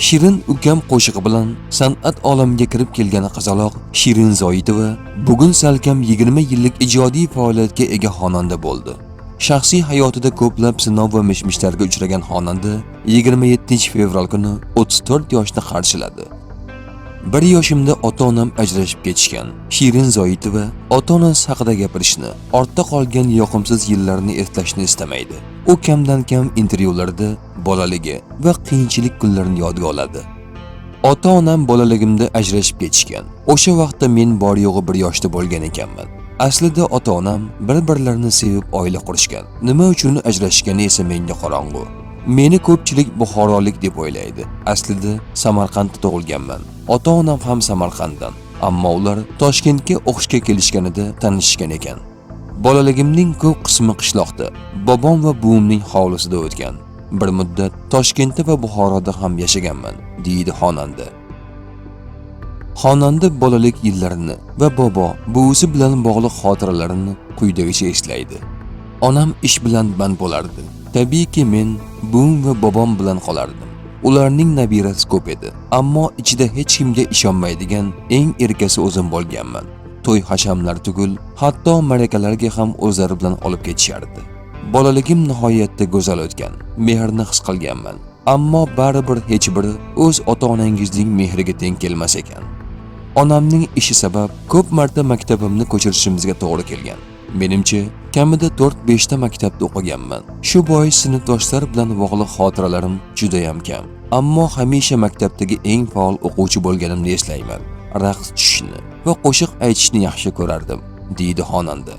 Shirin ukam qo'shig'i bilan san'at olamiga kirib kelgan qizaloq Shirin Zoitova bugun salkam 20 yillik ijodiy faoliyatga ega xonanda bo'ldi. Shaxsiy hayotida ko'plab sinov va mishmishlarga uchragan xonanda 27 fevral kuni 34 yoshni qarshiladi. 1 yoshimda ota-onam ajrashib ketishgan. Shirin Zoitova ota-onasi haqida gapirishni, ortda qolgan yoqimsiz yillarni eslashni istamaydi. U kamdan-kam intervyularda bolaligi va qiyinchilik kunlarini yodga oladi. Ota-onam bolaligimda ajrashib ketishgan. O'sha vaqtda men bor yo'g'i 1 yoshda bo'lgan ekanman. Aslida ota-onam bir-birlarini sevib oila qurishgan. Nima uchun ajrashgani esa menga qorong'u. Meni ko'pchilik buxorolik deb o'ylaydi. Aslida Samarqandda tug'ilganman. Ota-onam ham Samarqanddan, ammo ular Toshkentga o'qishga kelishganida tanishgan ekan. Bolaligimning ko'p qismi qishloqda, bobom va buvimning hovlisida o'tgan. Bir muddat Toshkentda va Buxoroda ham yashaganman, deydi xonanda. Xonanda bolalik yillarini va bobo, buvisi bilan bog'liq xotiralarini quyidagicha eslaydi. Onam ish bilan band bo'lardi. Tabiiyki men buvim va bobom bilan qolardim. Ularning nabirasi ko'p edi, ammo ichida hech kimga ishonmaydigan eng erkasi o'zim bo'lganman. To'y hashamlar tugul, hatto marakalarga ham o'zlari bilan olib ketishardi. Bolaligim nihoyatda go'zal o'tgan. Mehrni his qilganman, ammo baribir hech biri o'z ota-onangizning mehriga teng kelmas ekan. Onamning ishi sabab ko'p marta maktabimni ko'chirishimizga to'g'ri kelgan. Menimcha, kamida 4-5 ta maktabda o'qiganman. Shu bois sinfdoshlar bilan bog'liq xotiralarim juda ham kam. Ammo hamisha maktabdagi eng faol o'quvchi bo'lganimni eslayman. Raqs tushishni va qo'shiq aytishni yaxshi ko'rardim, deydi xonanda.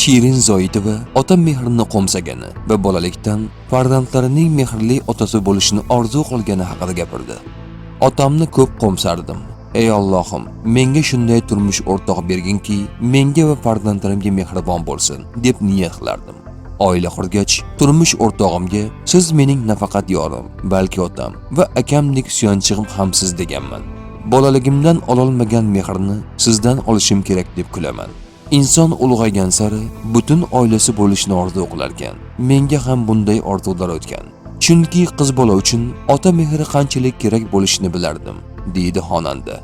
Shirin Zoitova ota mehrini qo'msagani va bolalikdan farzandlarining mehrli otasi bo'lishini orzu qilgani haqida gapirdi. Otamni ko'p qo'msardim. Ey Allohim, menga shunday turmush o'rtoq berginki, menga va farzandlarimga mehribon bo'lsin, deb niyat qilardim. Oila qurgach, turmush o'rtog'imga siz mening nafaqat yorim, balki otam va akamdek suyanchig'im ham siz deganman. Bolaligimdan ololmagan mehrni sizdan olishim kerak deb kulaman. Inson ulg'aygan sari butun oilasi bo'lishni orzu qilar ekan. Menga ham bunday orzular o'tgan. Chunki qiz bola uchun ota mehri qanchalik kerak bo'lishini bilardim, deydi xonanda.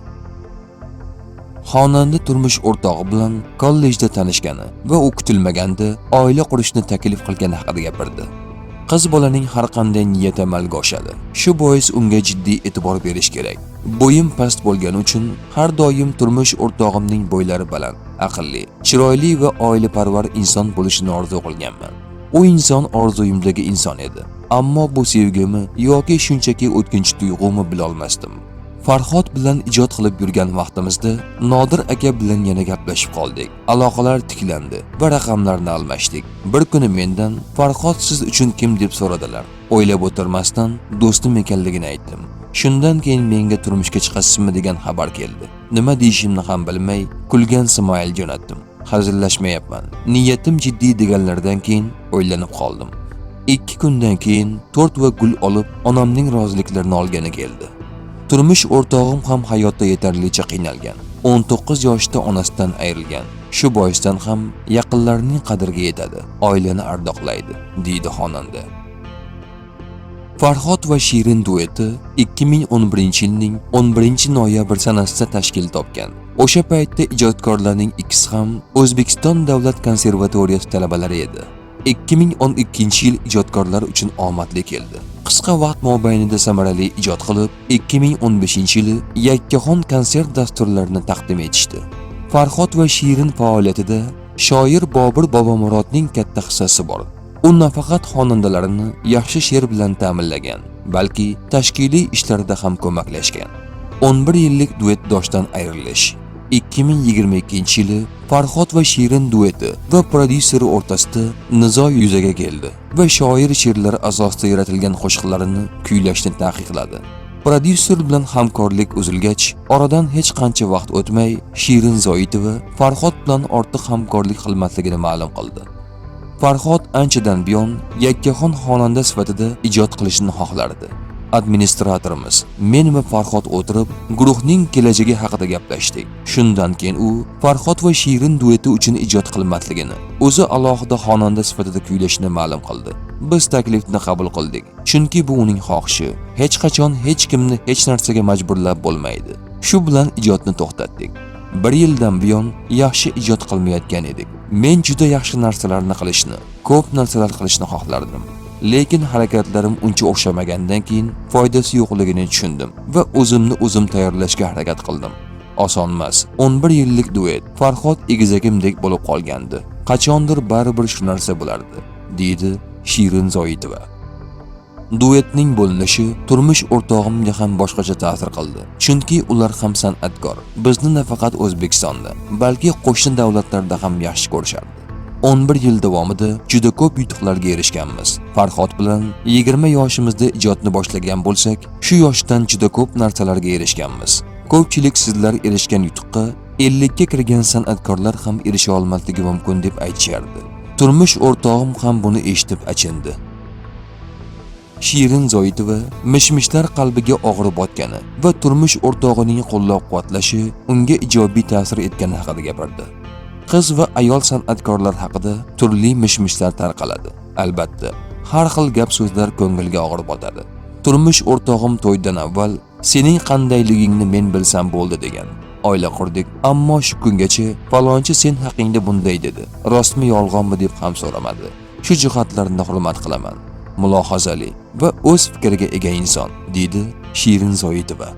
Xonanda turmush o'rtog'i bilan kollejda tanishgani va u kutilmaganda oila qurishni taklif qilgani haqida gapirdi. Qiz bolaning har qanday niyati amalga oshadi. Shu bois unga jiddiy e'tibor berish kerak. Bo'yim past bo'lgani uchun har doim turmush o'rtog'imning bo'ylari baland, aqlli, chiroyli va oilaparvar inson bo'lishini orzu qilganman. U inson orzuyimdagi inson edi. Ammo bu sevgimi yoki shunchaki o'tkinchi tuyg'umi bila olmasdim. Farhod bilan ijod qilib yurgan vaqtimizda Nodir aka bilan yana gaplashib qoldik. Aloqalar tiklandi va raqamlarni almashdik. Bir kuni mendan Farhod siz uchun kim deb so'radilar. O'ylab o'tirmasdan do'stim ekanligini aytdim. Shundan keyin menga turmushga chiqasizmi degan xabar keldi. Nima deyishimni ham bilmay kulgan smoil jo'natdim. Hazillashmayapman. Niyatim jiddiy deganlardan keyin o'ylanib qoldim. 2 kundan keyin tort va gul olib onamning roziliklarini olgani keldi. Turmush o'rtog'im ham hayotda yetarlicha qiynalgan. 19 yoshda onasidan ayrilgan. Shu boisdan ham yaqinlarining qadriga yetadi, oilani ardoqlaydi, deydi xonanda. Farhod va Shirin dueti 2011-yilning 11-noyabr sanasida tashkil topgan. O'sha paytda ijodkorlarning ikkisi ham O'zbekiston Davlat konservatoriyasi talabalari edi. 2012-yil ijodkorlar uchun omadli keldi. Qisqa vaqt mobaynida samarali ijod qilib, 2015-yili yakkaxon konsert dasturlarini taqdim etishdi. Farhod va Shirin faoliyatida shoir Bobur Bobomurodning katta hissasi bor. U nafaqat xonandalarini yaxshi she'r bilan ta'minlagan, balki tashkiliy ishlarida ham ko'maklashgan. 11 yillik duetdoshdan ayrilish. 2022-yili Farhod va Shirin dueti va prodyuseri o'rtasida nizo yuzaga keldi va shoir she'rlari asosida yaratilgan qo'shiqlarini kuylashni taqiqladi. Prodyuser bilan hamkorlik uzilgach, oradan hech qancha vaqt o'tmay Shirin Zoitova Farhod bilan ortiq hamkorlik qilmasligini ma'lum qildi. Farhod anchadan buyon yakkaxon xonanda sifatida ijod qilishni xohlardi. Administratorimiz men va Farhod o'tirib guruhning kelajagi haqida gaplashdik. Shundan keyin u Farhod va Shirin dueti uchun ijod qilmasligini, o'zi alohida xonanda sifatida kuylashni ma'lum qildi. Biz taklifni qabul qildik, chunki bu uning xohishi. Hech qachon hech kimni hech narsaga majburlab bo'lmaydi. Shu bilan ijodni to'xtatdik. 1 yildan buyon yaxshi ijod qilmayotgan edik. Men juda yaxshi narsalarni qilishni, ko'p narsalar qilishni xohlardim. Lekin harakatlarim uncha o'xshamagandan keyin foydasi yo'qligini tushundim va o'zim tayyorlashga harakat qildim. Oson emas. 11 yillik duet Farhod egizagimdek bo'lib qolgandi. Qachondir baribir shu narsa bo'lardi, deydi Shirin Zoitova. Duetning bo'linishi turmush o'rtog'imga ham boshqacha ta'sir qildi. Chunki ular ham san'atkor. Bizni nafaqat O'zbekistonda, balki qo'shni davlatlarda ham yaxshi ko'rishardi. 11 yil davomida juda ko'p yutuqlarga erishganmiz. Farhod bilan 20 yoshimizda ijodni boshlagan bo'lsak, shu yoshdan juda ko'p narsalarga erishganmiz. Ko'pchilik sizlar erishgan yutuqqa 50 ga kirgan san'atkorlar ham erisha olmasligi mumkin deb aytishardi. Turmush o'rtog'im ham buni eshitib achindi. Shirin Zoitova mishmishlar qalbiga og'ir botgani va turmush o'rtog'ining qo'llab-quvvatlashi unga ijobiy ta'sir etgani haqida gapirdi. Qiz va ayol san'atkorlar haqida turli mishmishlar tarqaladi. Albatta, har xil gap so'zlar ko'ngilga og'ir botadi. Turmush o'rtog'im to'ydan avval sening qandayligingni men bilsam bo'ldi degan. Oila qurdik, ammo shu kungacha falonchi sen haqingda bunday dedi. Rostmi yolg'onmi deb ham so'ramadi. Shu jihatlarni hurmat qilaman. Mulohazali va o'z fikriga ega inson, deydi Shirin Zoitova.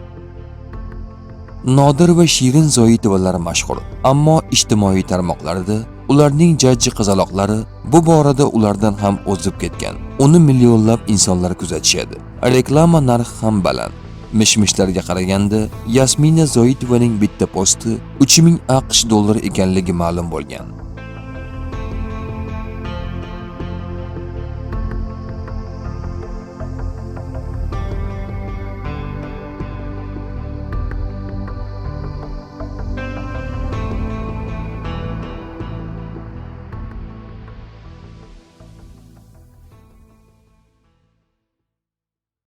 Nodir va Shirin Zoitovalar mashhur, ammo ijtimoiy tarmoqlarda ularning jajji qizaloqlari bu borada ulardan ham o'zib ketgan. Uni millionlab insonlar kuzatishadi. Reklama narxi ham baland. Mishmishlarga qaraganda Yasmina Zoitovaning bitta posti 3000 AQSh dollar ekanligi ma'lum bo'lgan.